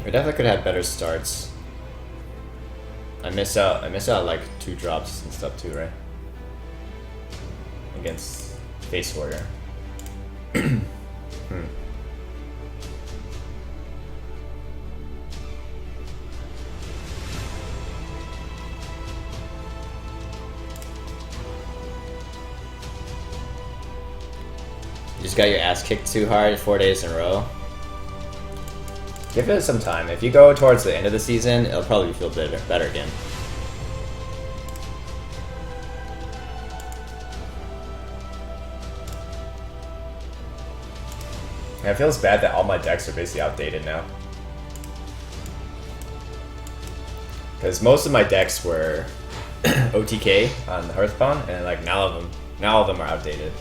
We definitely could have better starts. I miss out like 2 drops and stuff too, right? Against Face Warrior. You just got your ass kicked too hard 4 days in a row. Give it some time. If you go towards the end of the season, it'll probably feel better again. Yeah, it feels bad that all my decks are basically outdated now. Because most of my decks were OTK on the Hearthstone, and like now all of them are outdated.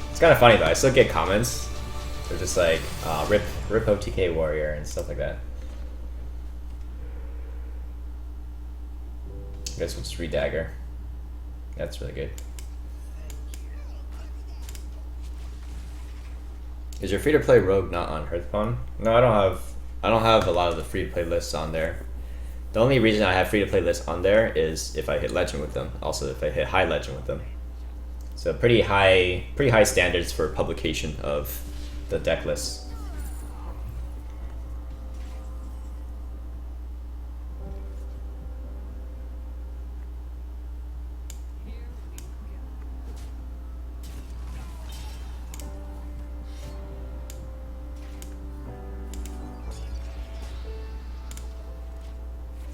It's kind of funny though. I still get comments. They're just like rip OTK warrior and stuff like that. I guess we'll just read dagger. That's really good. Is your free-to-play rogue not on Hearthstone? No, I don't have a lot of the free-to-play lists on there. The only reason I have free-to-play lists on there is if I hit legend with them. Also, if I hit high legend with them. So pretty high standards for publication of the deck lists.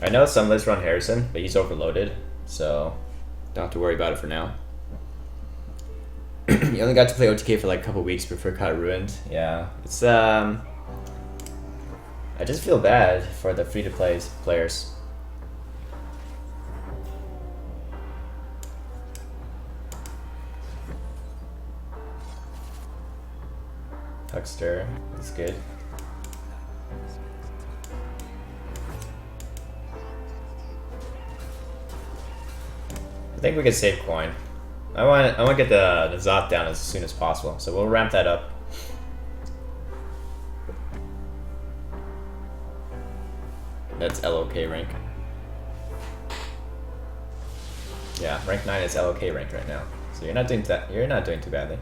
I know some lists run Harrison, but he's overloaded, so don't have to worry about it for now. You only got to play OTK for like a couple weeks before it got ruined. Yeah, it's I just feel bad for the free-to-play players. Huckster is good. I think we can save coin. I want to get the Zot down as soon as possible, so we'll ramp that up. That's LOK rank. Yeah, rank 9 is LOK rank right now, so you're not doing too badly.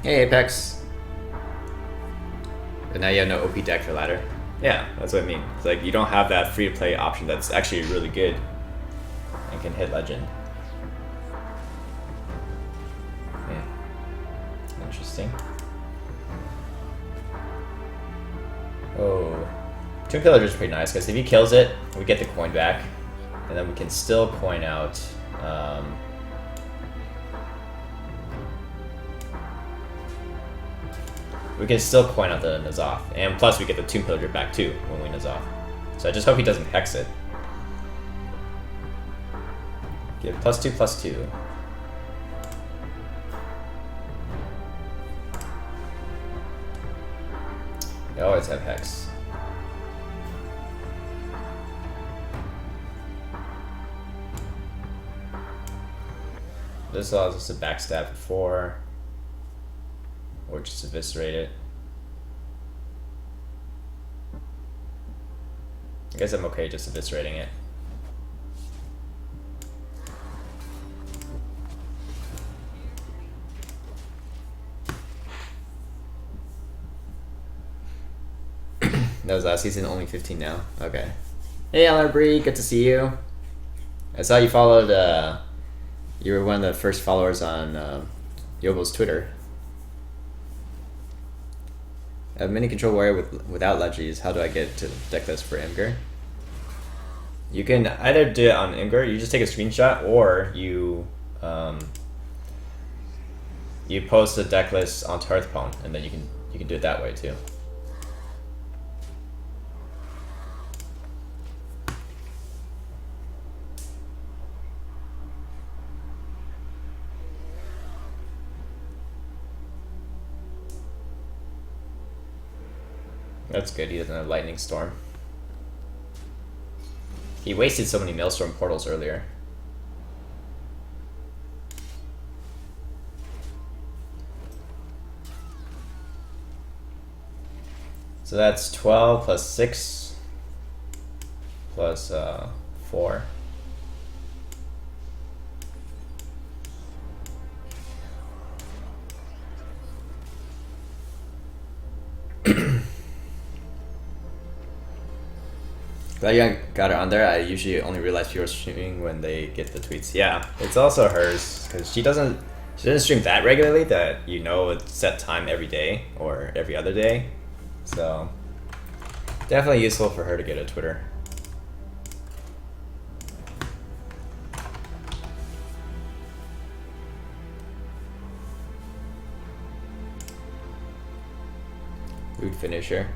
Hey Apex. But now you have no OP deck for ladder. Yeah, that's what I mean. It's like you don't have that free to play option that's actually really good and can hit legend. Interesting. Oh, Tomb Pillager is pretty nice because if he kills it, we get the coin back, and then we can still coin out. We can still coin out the N'Zoth, and plus we get the Tomb Pillager back too when we N'Zoth. So I just hope he doesn't hex it. Give +2/+2. They always have hex. This allows us to backstab for 4. Or just eviscerate it. I guess I'm okay just eviscerating it. That was last season, only 15 now. Okay. Hey Bree, good to see you. I saw you followed, you were one of the first followers on Yobo's Twitter. A mini control warrior without legis. How do I get to deck list for Imgur? You can either do it on Imgur, you just take a screenshot, or you you post the deck list onto Hearthstone, and then you can do it that way too. That's good, he doesn't have Lightning Storm. He wasted so many Maelstrom portals earlier. So that's 12 plus 6 plus 4. Glad you got her on there. I usually only realize people are streaming when they get the tweets. Yeah, it's also hers because she doesn't stream that regularly that you know it's set time every day or every other day. So definitely useful for her to get a Twitter. Root finisher.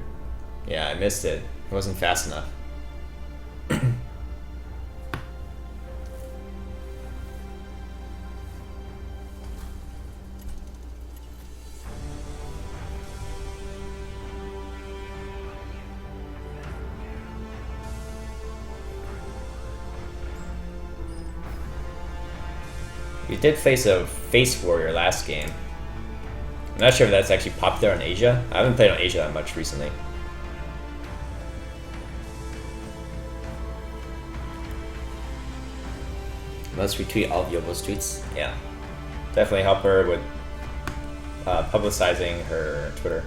Yeah, I missed it. It wasn't fast enough. We did face a Face Warrior last game. I'm not sure if that's actually popular in Asia. I haven't played on Asia that much recently. Let's retweet all of Yobo's tweets. Yeah. Definitely help her with publicizing her Twitter.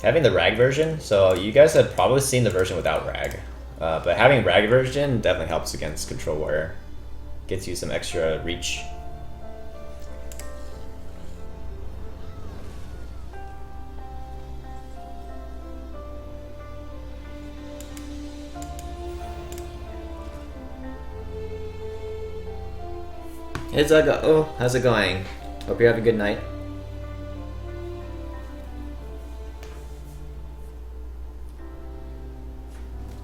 Having the rag version, so you guys have probably seen the version without rag, but having rag version definitely helps against Control Warrior. Gets you some extra reach. Hey Zaga, oh, how's it going? Hope you have a good night.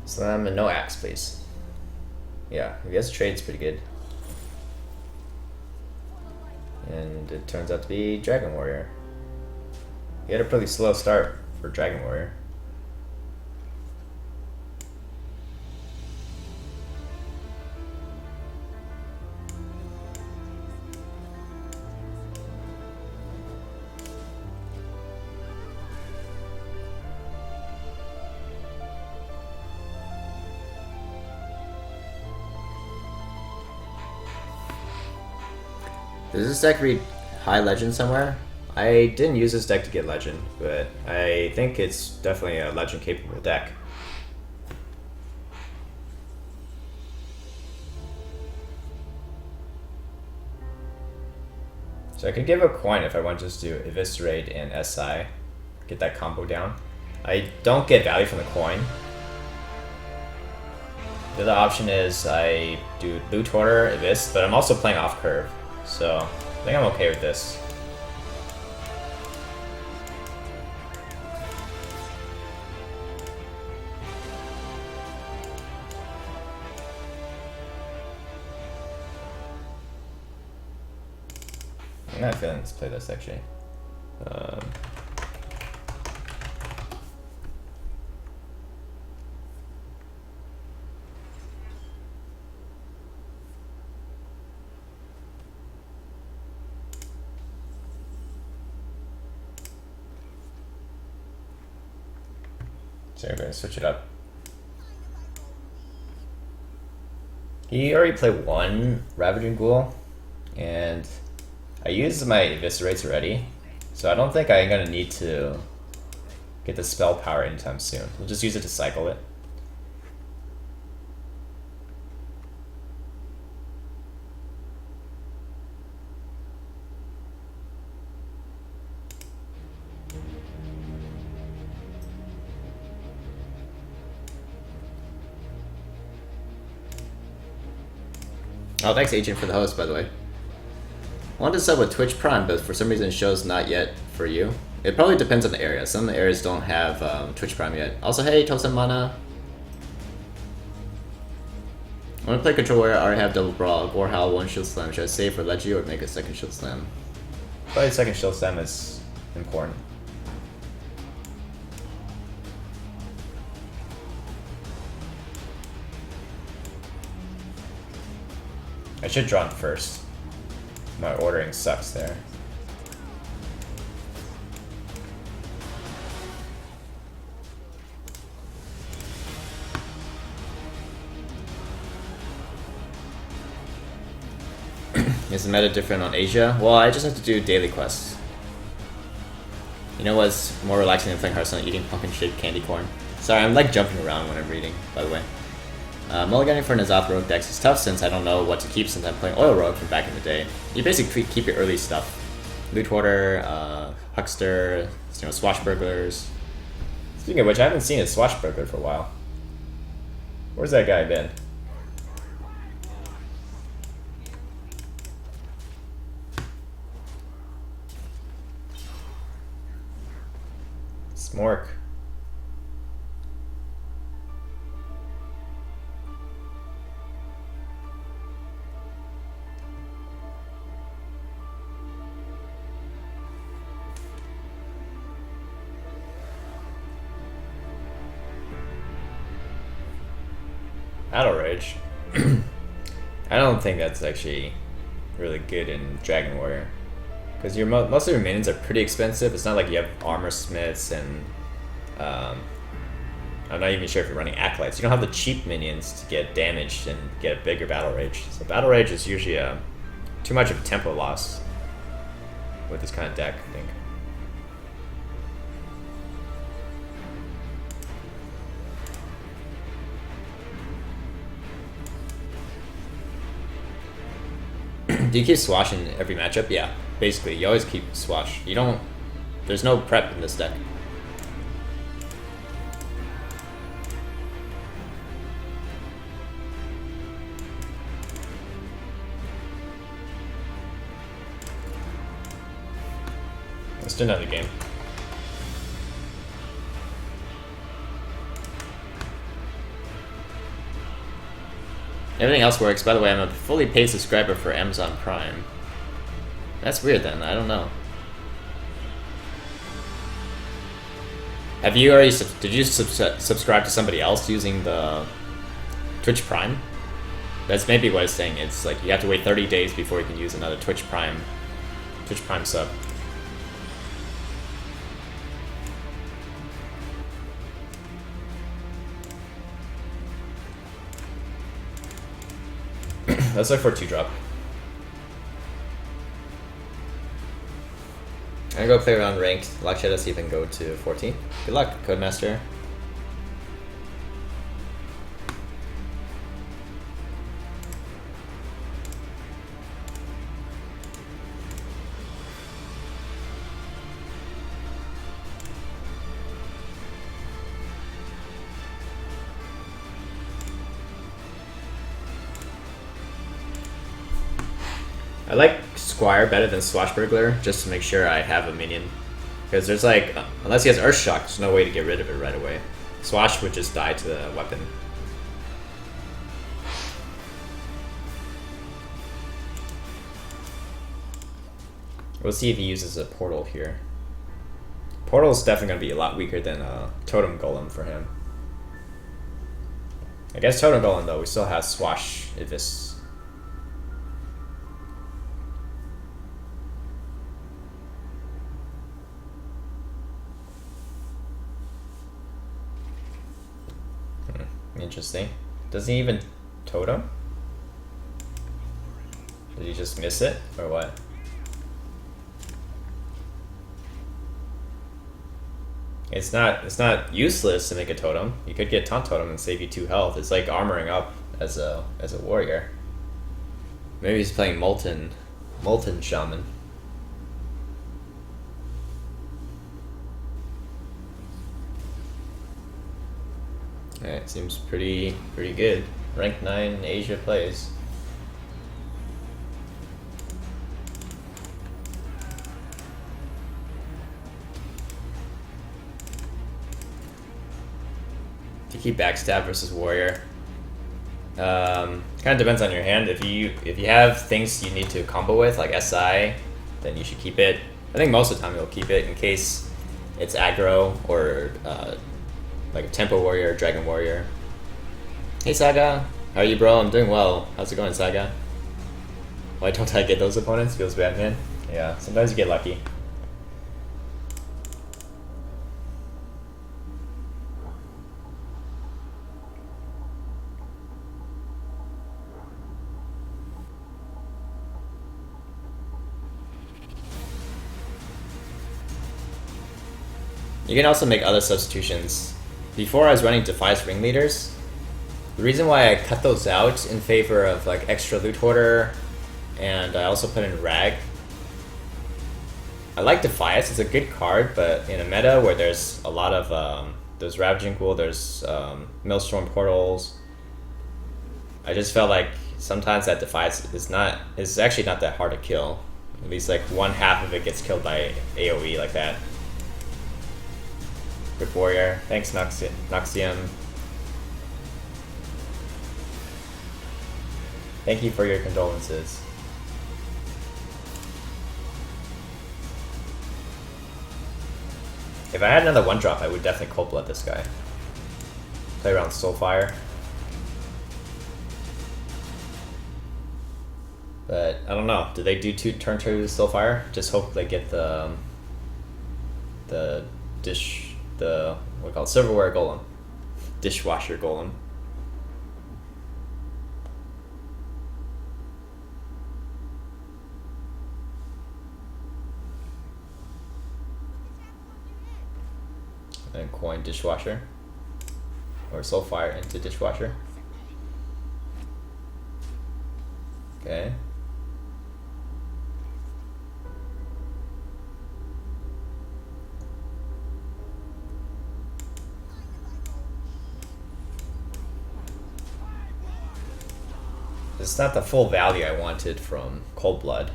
Slam and no axe, please. Yeah, I guess trade's pretty good. And it turns out to be Dragon Warrior. He had a pretty slow start for Dragon Warrior. Does this deck read high legend somewhere? I didn't use this deck to get legend, but I think it's definitely a legend capable deck. So I could give a coin if I want just to Eviscerate and SI, get that combo down. I don't get value from the coin. The other option is I do Loot Hoarder, Evis, but I'm also playing off curve. So, I think I'm okay with this. I'm not feeling to play this actually. So we're going to switch it up. He already played one Ravaging Ghoul, and I used my Eviscerates already, so I don't think I'm going to need to get the spell power anytime soon. We'll just use it to cycle it. Oh, thanks Agent for the host, by the way. I wanted to sub with Twitch Prime, but for some reason it shows not yet for you. It probably depends on the area. Some areas don't have Twitch Prime yet. Also, hey, Tosamana. I want to play Control Warrior. I already have Double Brawl, Warhowl, 1 Shield Slam. Should I save for Leggy or make a second Shield Slam? Probably second shield slam is important. I should draw him first. My ordering sucks there. Is the meta different on Asia? Well, I just have to do daily quests. You know what's more relaxing than playing Hearthstone? Eating pumpkin-shaped candy corn. Sorry, I'm like jumping around when I'm reading, by the way. Mulliganing for N'Zoth Rogue decks is tough since I don't know what to keep since I'm playing Oil Rogue from back in the day. You basically keep your early stuff. Loot Hoarder, Huckster, you know, Swashbucklers. Speaking of which, I haven't seen a Swashbuckler for a while. Where's that guy been? Smork. Battle Rage. I don't think that's actually really good in Dragon Warrior. Because most of your minions are pretty expensive. It's not like you have armor smiths and I'm not even sure if you're running acolytes. You don't have the cheap minions to get damaged and get a bigger battle rage. So battle rage is usually too much of a tempo loss with this kind of deck, I think. Do you keep Swash in every matchup? Yeah, basically. You always keep Swash. You don't... There's no prep in this deck. Let's do another game. Everything else works. By the way, I'm a fully paid subscriber for Amazon Prime. That's weird then. I don't know. Have you already... Did you subscribe to somebody else using the Twitch Prime? That's maybe what it's saying. It's like you have to wait 30 days before you can use another Twitch Prime sub. Let's look for a 2-drop. I'm gonna go play around ranked. Lock Shadow, see if I can go to 14. Good luck, Codemaster. I like Squire better than Swashbuckler, just to make sure I have a minion. Because there's like, unless he has Earthshock, there's no way to get rid of it right away. Swash would just die to the weapon. We'll see if he uses a portal here. Portal's definitely going to be a lot weaker than Totem Golem for him. I guess Totem Golem though, we still have Swash Ibis. Interesting. Doesn't he even totem? Did he just miss it, or what? It's not useless to make a totem. You could get taunt totem and save you 2 health. It's like armoring up as a warrior. Maybe he's playing Molten Shaman. Alright, seems pretty good. Rank 9 Asia plays. To keep backstab versus warrior. Kind of depends on your hand. If you have things you need to combo with, like SI, then you should keep it. I think most of the time you'll keep it in case it's aggro or like a Tempo Warrior or Dragon Warrior. Hey Saga, how are you, bro? I'm doing well. How's it going, Saga? Why don't I get those opponents? Feels bad, man. Yeah, sometimes you get lucky. You can also make other substitutions. Before I was running Defiance Ringleaders, the reason why I cut those out in favor of like extra loot hoarder, and I also put in Rag. I like Defiance, it's a good card, but in a meta where there's a lot of, there's Ravaging Ghoul, there's Maelstrom Portals, I just felt like sometimes that Defiance is actually not that hard to kill. At least like one half of it gets killed by AoE like that. Rip Warrior, thanks Noxium. Thank you for your condolences. If I had another 1-drop, I would definitely Cold Blood this guy. Play around Soulfire. But I don't know. Do they do turn 2 Soulfire? Just hope they get the what we call it, Silverware Golem. Dishwasher Golem. And coin Dishwasher. Or Soulfire into Dishwasher. Okay. It's not the full value I wanted from Cold Blood.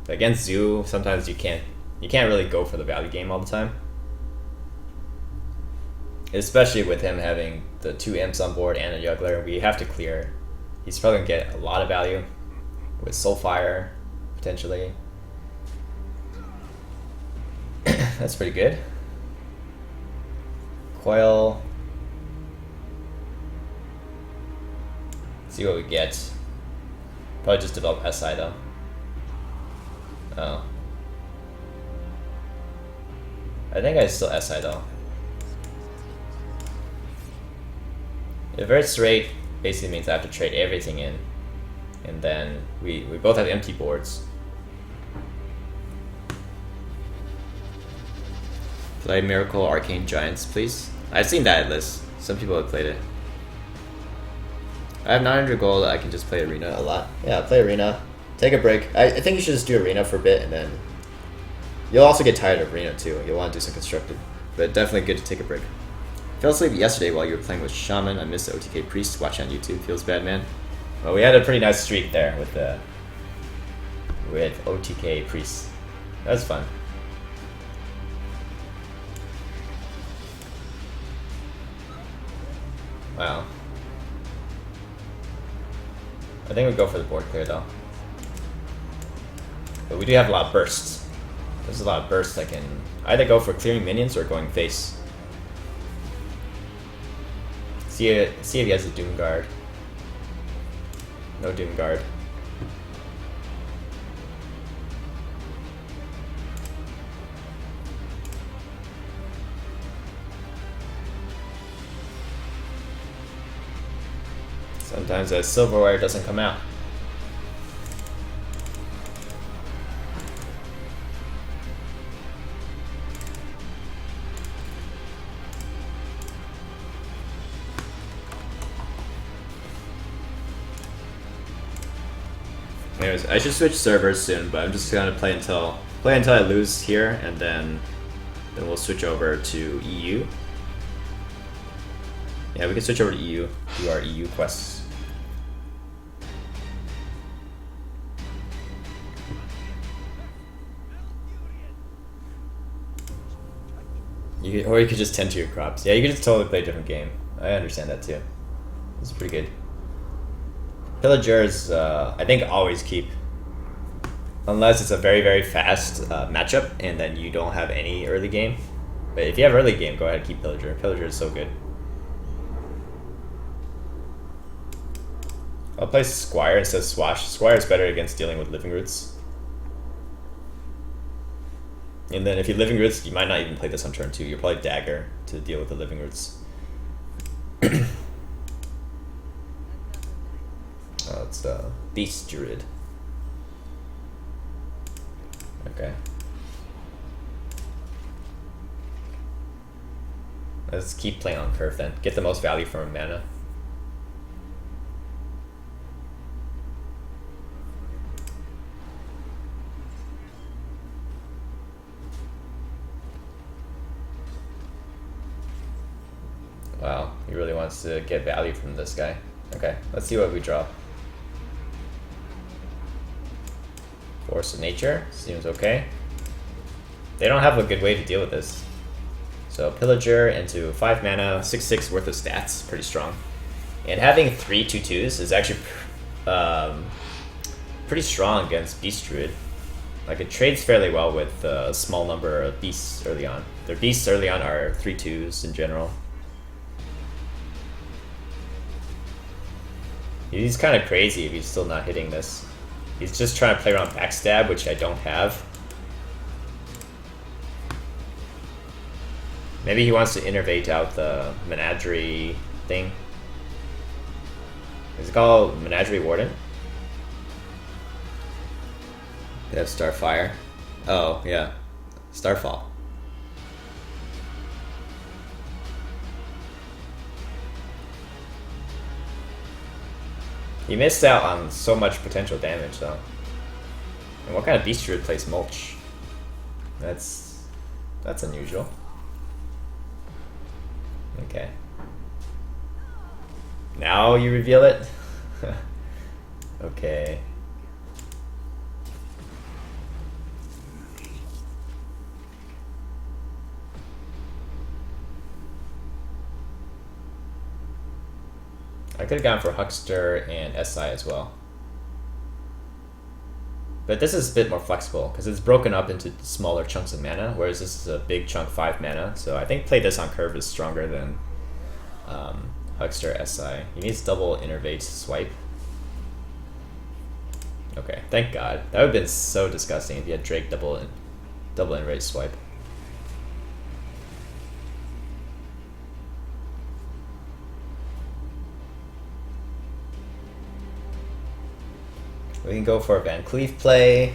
Against Zoo, sometimes you can't really go for the value game all the time. Especially with him having the 2 imps on board and a juggler, we have to clear. He's probably gonna get a lot of value with Soulfire, potentially. That's pretty good. Coil. See what we get. Probably just develop SI though. Oh. I think I still SI though. If it's straight, basically means I have to trade everything in. And then we both have empty boards. Play Miracle Arcane Giants, please. I've seen that list. Some people have played it. I have 900 gold, I can just play Arena a lot. Yeah, play Arena. Take a break. I think you should just do Arena for a bit, and then you'll also get tired of Arena too. You'll want to do some Constructed. But definitely good to take a break. Fell asleep yesterday while you were playing with Shaman. I missed the OTK Priest. Watch on YouTube. Feels bad, man. Well, we had a pretty nice streak there with OTK Priest. That was fun. Wow. I think we go for the board clear though. But we do have a lot of bursts. There's a lot of bursts I can either go for clearing minions or going face. See if he has a Doom Guard. No Doom Guard. Sometimes a Silverware doesn't come out. Anyways, I should switch servers soon, but I'm just gonna play until I lose here, and then we'll switch over to EU. Yeah, we can switch over to EU, do our EU quests. Or you could just tend to your crops. Yeah, you could just totally play a different game. I understand that too. This is pretty good. Pillagers, I think always keep. Unless it's a very, very fast matchup and then you don't have any early game. But if you have early game, go ahead and keep Pillager. Pillager is so good. I'll play Squire instead of Swash. Squire is better against dealing with Living Roots. And then if you Living Roots, you might not even play this on turn 2. You'll probably Dagger to deal with the Living Roots. Oh, it's Beast Druid. Okay. Let's keep playing on curve then. Get the most value from mana. Wow, he really wants to get value from this guy. Okay, let's see what we draw. Force of Nature, seems okay. They don't have a good way to deal with this. So Pillager into 5 mana, 6/6 worth of stats, pretty strong. And having 3 2/2s is actually pretty strong against Beast Druid. Like it trades fairly well with a small number of beasts early on. Their beasts early on are 3/2s in general. He's kind of crazy if he's still not hitting this. He's just trying to play around backstab, which I don't have. Maybe he wants to innervate out the Menagerie thing. Is it called Menagerie Warden? They have Starfire. Oh, yeah. Starfall. He missed out on so much potential damage, though. And what kind of Beast Druid plays Mulch? That's unusual. Okay. Now you reveal it? Okay. I could have gone for Huckster and SI as well. But this is a bit more flexible because it's broken up into smaller chunks of mana, whereas this is a big chunk 5 mana. So I think play this on curve is stronger than Huckster SI. He needs double innervate swipe. Okay, thank God. That would have been so disgusting if you had Drake double innervate swipe. We can go for a Van Cleef play.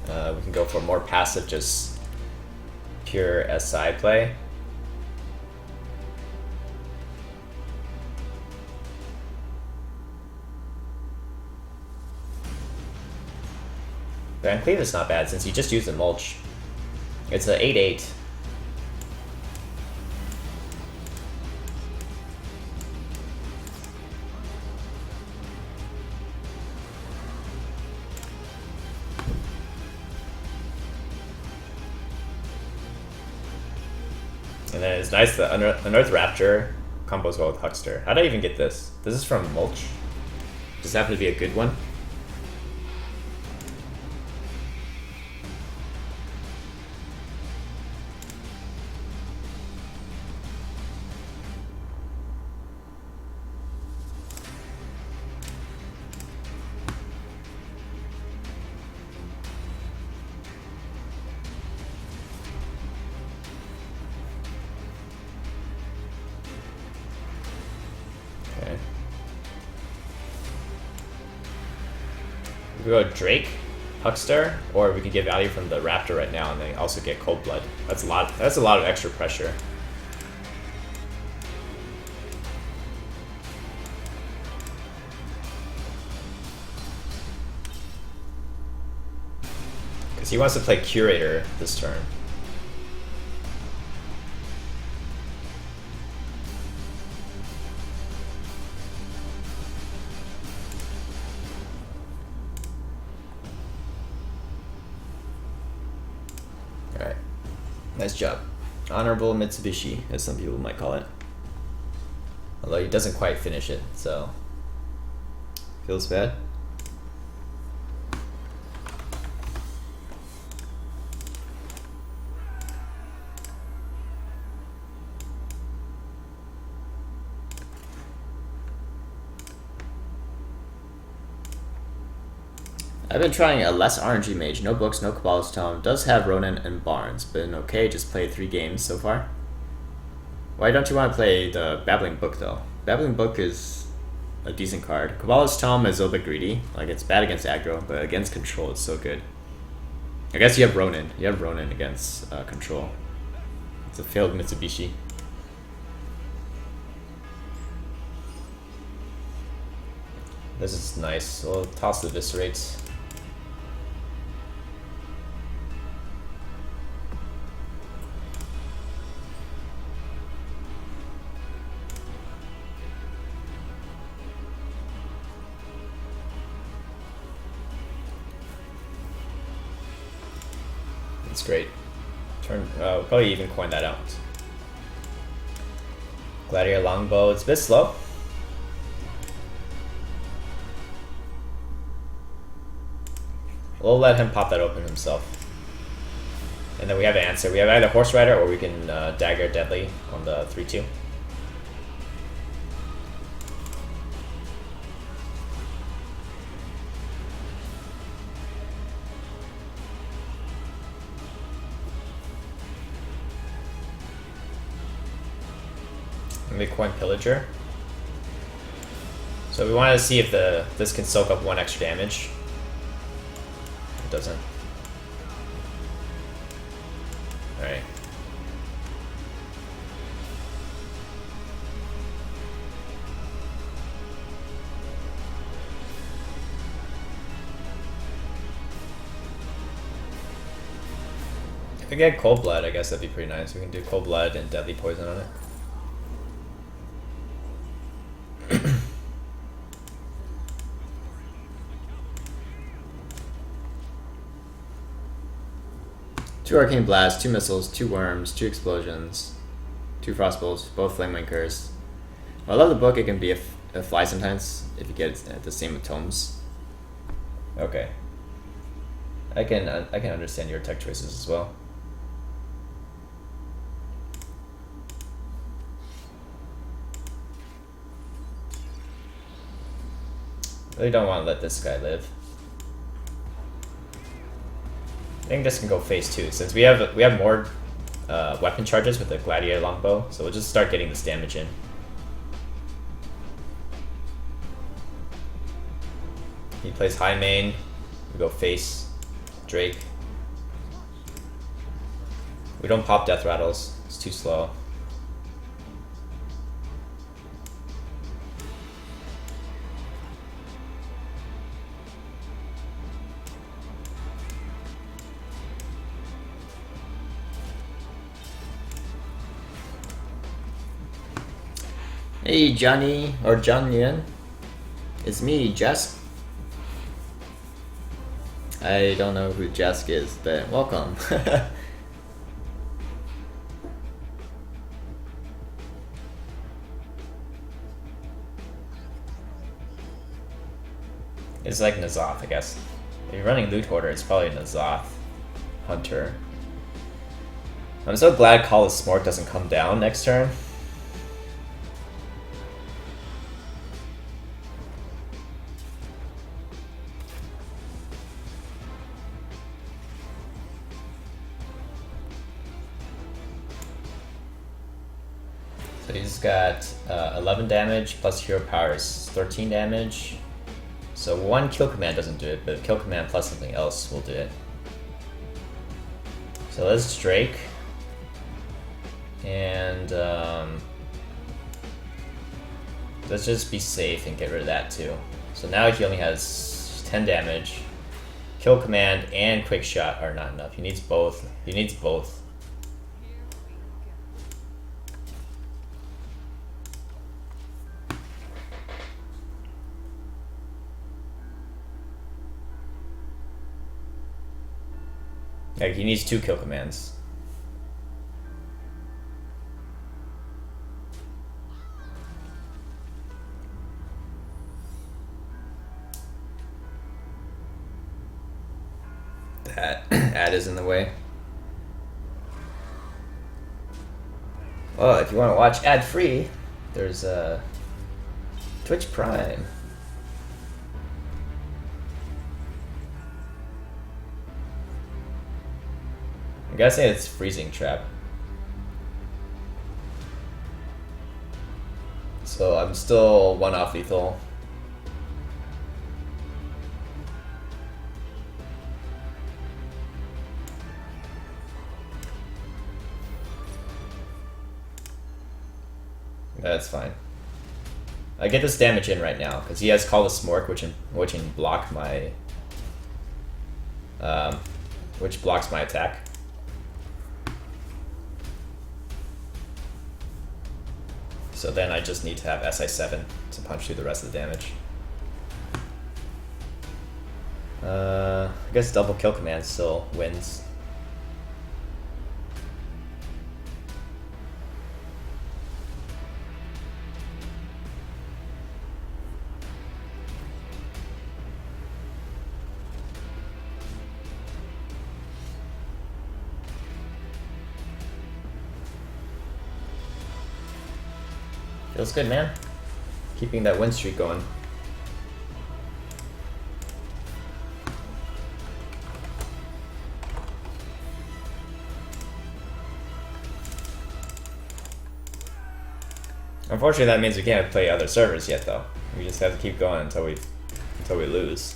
We can go for more passive, just pure SI play. Van Cleef is not bad since you just used the Mulch. It's a 8/8. And then it's nice that Unearth Rapture combos well with Huckster. How did I even get this? This is from Mulch. Does it happen to be a good one? We go Drake, Huckster, or we could get value from the Raptor right now and then also get Cold Blood. That's a lot of extra pressure. Because he wants to play Curator this turn. Nice job. Honorable Mitsubishi, as some people might call it. Although he doesn't quite finish it, so feels bad. I've been trying a less RNG Mage. No books, no Kabbalah's Tome. Does have Ronin and Barnes. Been okay, just played 3 games so far. Why don't you want to play the Babbling Book though? Babbling Book is a decent card. Kabbalah's Tome is a little bit greedy. Like, it's bad against aggro, but against control it's so good. I guess you have Ronin. You have Ronin against control. It's a failed Mitsubishi. This is nice. We'll toss the Viscerates. That's great. Turn. We'll probably even coin that out. Gladiator Longbow. It's a bit slow. We'll let him pop that open himself. And then we have an answer. We have either Horse Rider or we can Dagger Deadly on the 3-2. And we coin Pillager. So we wanted to see if this can soak up 1 extra damage. It doesn't. Alright. If we get Cold Blood, I guess that'd be pretty nice. We can do Cold Blood and Deadly Poison on it. Two Arcane Blasts, 2 Missiles, 2 Worms, 2 Explosions, 2 Frostbolts, both Flame Winkers. I love the book. It can be a fly sometimes if you get it the same with tomes. Okay. I can understand your tech choices as well. Really don't want to let this guy live. I think this can go phase 2 since we have more weapon charges with the Gladiator Longbow, so we'll just start getting this damage in. He plays high main. We go face Drake. We don't pop Death Rattles. It's too slow. Hey Johnny, or John Yen. It's me, Jask. I don't know who Jask is, but welcome. It's like Nazoth, I guess. If you're running Loot Hoarder, it's probably Nazoth Hunter. I'm so glad Call of Smork doesn't come down next turn. So he's got 11 damage plus hero power is 13 damage. So 1 kill command doesn't do it, but kill command plus something else will do it. So let's Drake. And let's just be safe and get rid of that too. So now he only has 10 damage. Kill command and quick shot are not enough. He needs both. He needs both. Like, he needs 2 kill commands. ad is in the way. Well, if you want to watch ad-free, there's Twitch Prime. I'm guessing it's Freezing Trap. So I'm still 1 off lethal. That's fine. I get this damage in right now because he has Call the Smork, which can block my which blocks my attack. So then I just need to have SI7 to punch through the rest of the damage. I guess double kill command still wins. Feels good, man. Keeping that win streak going. Unfortunately, that means we can't play other servers yet, though. We just have to keep going until we lose.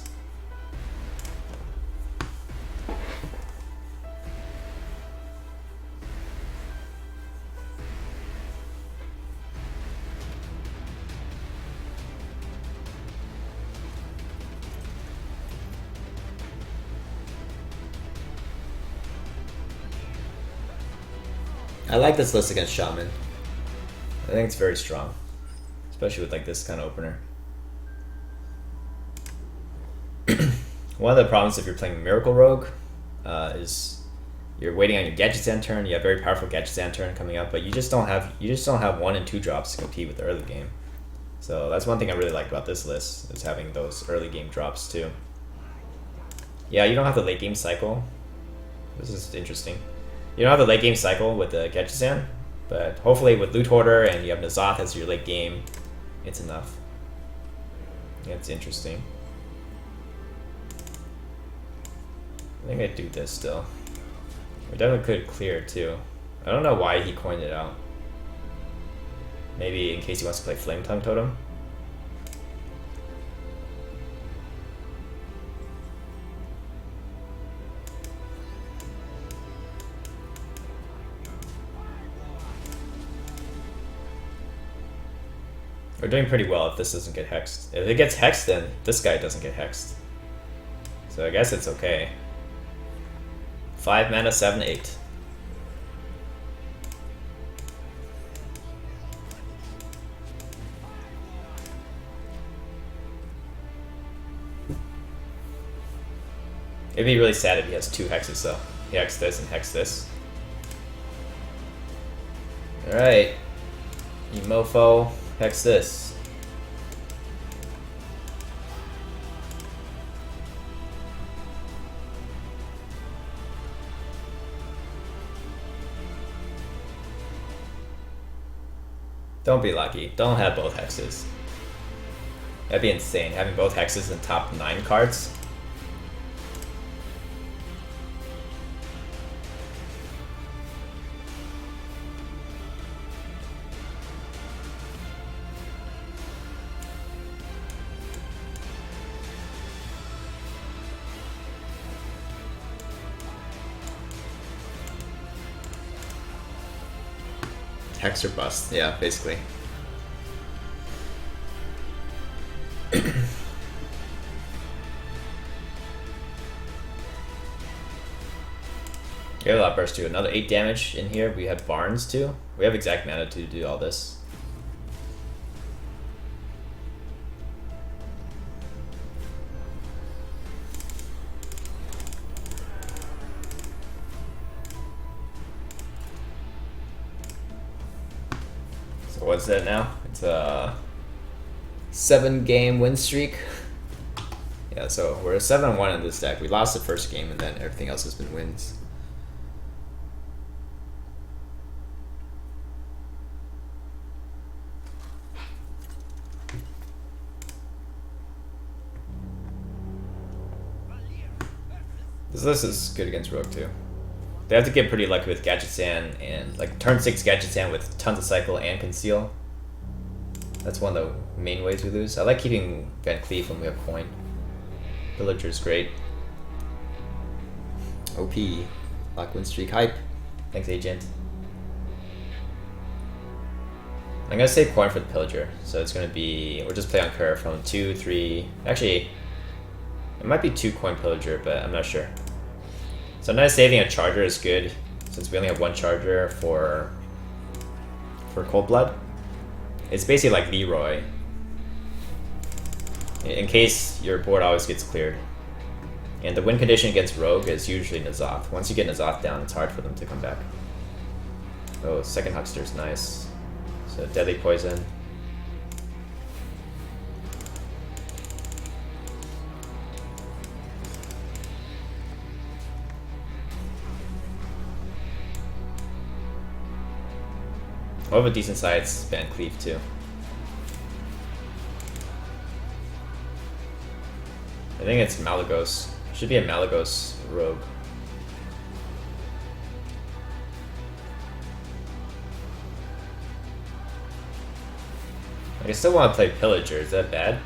I like this list against Shaman. I think it's very strong, especially with like this kind of opener. One of the problems if you're playing Miracle Rogue is you're waiting on your Gadget Sand turn. You have very powerful Gadget Sand turn coming up, but you just don't have 1 and 2 drops to compete with the early game. So that's one thing I really like about this list, is having those early game drops too. Yeah, you don't have the late game cycle. This is interesting. You don't have the late game cycle with the Gadget Sand, but hopefully with Loot Hoarder and you have N'Zoth as your late game, it's enough. It's interesting. I think I'd do this still. We definitely could clear it too. I don't know why he coined it out. Maybe in case he wants to play Flame Tongue Totem. We're doing pretty well if this doesn't get hexed. If it gets hexed, then this guy doesn't get hexed. So I guess it's okay. 5 mana, 7, 8. It'd be really sad if he has 2 hexes though. He hexed this and hexed this. Alright. You mofo. Hex this. Don't be lucky. Don't have both hexes. That'd be insane, having both hexes in top 9 cards. Hex or bust, yeah, basically. We have a lot burst too. Another 8 damage in here. We have Barnes too. We have exact mana to do all this. So what's that now? It's a 7-game win streak. Yeah, so we're 7-1 in this deck. We lost the first game, and then everything else has been wins. This list is good against Rogue too. They have to get pretty lucky with Gadget Sand and like turn 6 Gadget Sand with tons of cycle and conceal. That's one of the main ways we lose. I like keeping Van Cleef when we have coin. Villager's great. OP. Lock win streak hype. Thanks, Agent. I'm gonna save coin for the Pillager, so it's gonna be, we'll just play on curve from 2, 3, actually, it might be 2 coin Pillager, but I'm not sure. Sometimes saving a Charger is good, since we only have 1 Charger for Cold Blood. It's basically like Leroy, in case your board always gets cleared. And the win condition against Rogue is usually N'Zoth. Once you get N'Zoth down, it's hard for them to come back. Oh, second Huckster's nice. So Deadly Poison. We'll have a decent size Van Cleef too. I think it's Malagos. Should be a Malagos Rogue. I still want to play Pillager. Is that bad?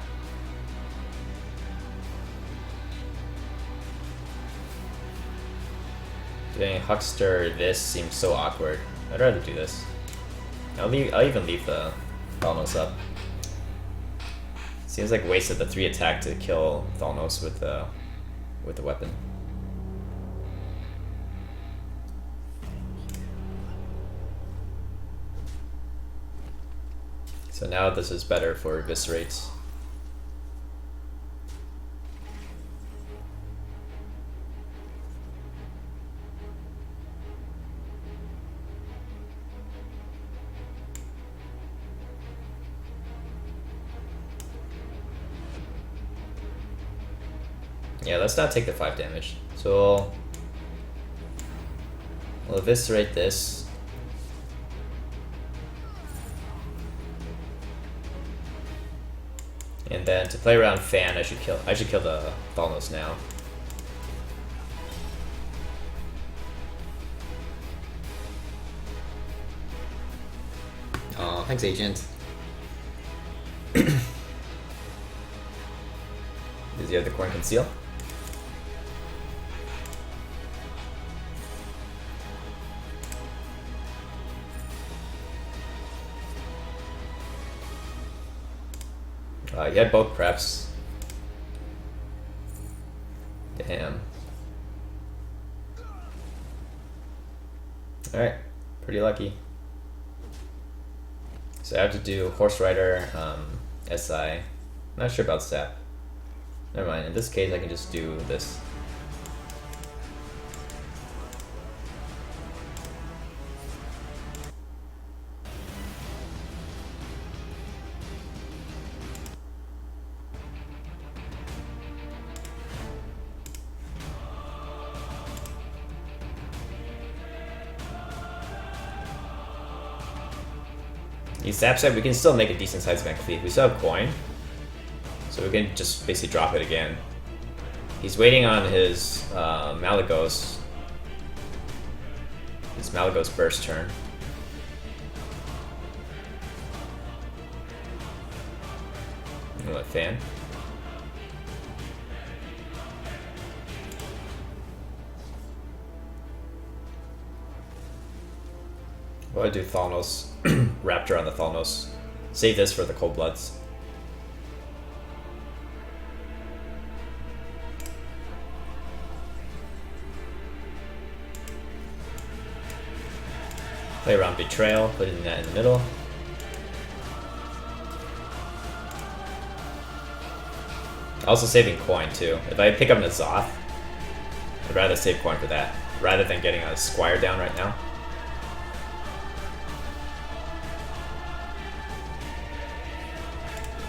Doing Huckster this seems so awkward. I'd rather do this. I'll even leave the Thalnos up. Seems like wasted the 3 attack to kill Thalnos with the weapon. So now this is better for Eviscerates. Yeah, let's not take the 5 damage. So we'll eviscerate this. And then to play around Fan, I should kill the Thalnos now. Oh, thanks, Agent. Does he have the Coin Conceal? He had both preps. Damn. Alright, pretty lucky. So I have to do Horse Rider, SI. Not sure about Sap. Never mind, in this case I can just do this. He Sap said we can still make a decent sized Van Cleef. We still have coin, so we can just basically drop it again. He's waiting on his Malagos. His Malagos burst turn. What, Fan? What do I do? Thalnos. Raptor on the Thalnos. Save this for the Cold Bloods. Play around Betrayal, put in that in the middle. Also saving coin too. If I pick up N'Zoth, I'd rather save coin for that, rather than getting a Squire down right now.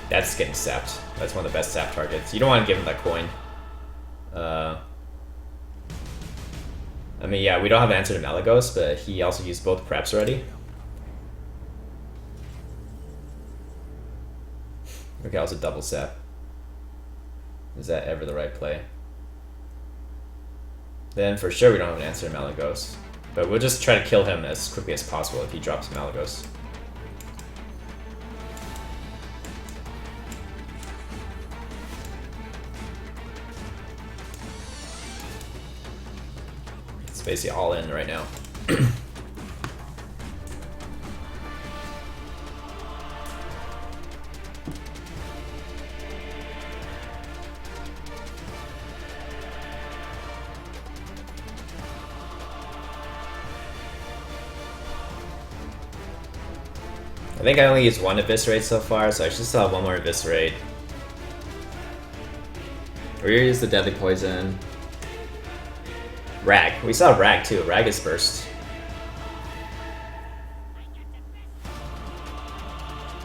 That's getting sapped. That's one of the best sap targets. You don't want to give him that coin. I mean, yeah, we don't have answer to Malagos, but he also used both preps already. Okay, also double sap. Is that ever the right play? Then for sure we don't have an answer to Malagos. But we'll just try to kill him as quickly as possible if he drops Malagos. It's basically all in right now. I think I only used one Eviscerate so far, so I should still have one more Eviscerate. Or you use the Deadly Poison. Rag. We saw Rag too. Rag is burst.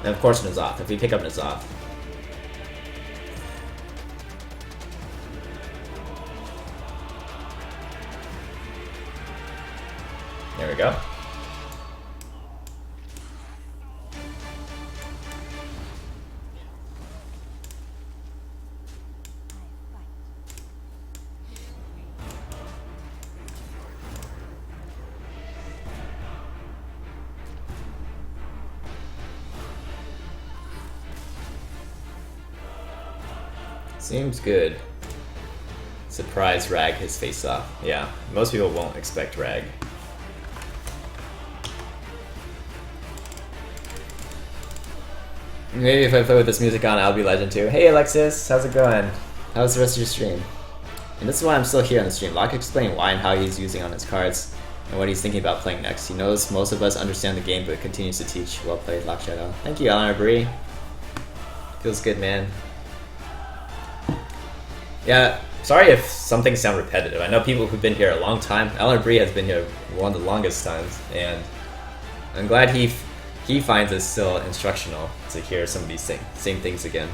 And of course N'Zoth. If we pick up N'Zoth. There we go. Seems good. Surprise Rag his face off. Yeah, most people won't expect Rag. Maybe if I play with this music on, I'll be legend too. Hey Alexis, how's it going? How's the rest of your stream? And this is why I'm still here on the stream. Locke explained why and how he's using on his cards, and what he's thinking about playing next. He knows most of us understand the game, but continues to teach. Well played, Locke Shadow. Thank you, Eleanor Bree. Feels good, man. Yeah, sorry if some things sound repetitive. I know people who've been here a long time. Eleanor Bree has been here one of the longest times, and I'm glad he finds it still instructional to hear some of these same things again.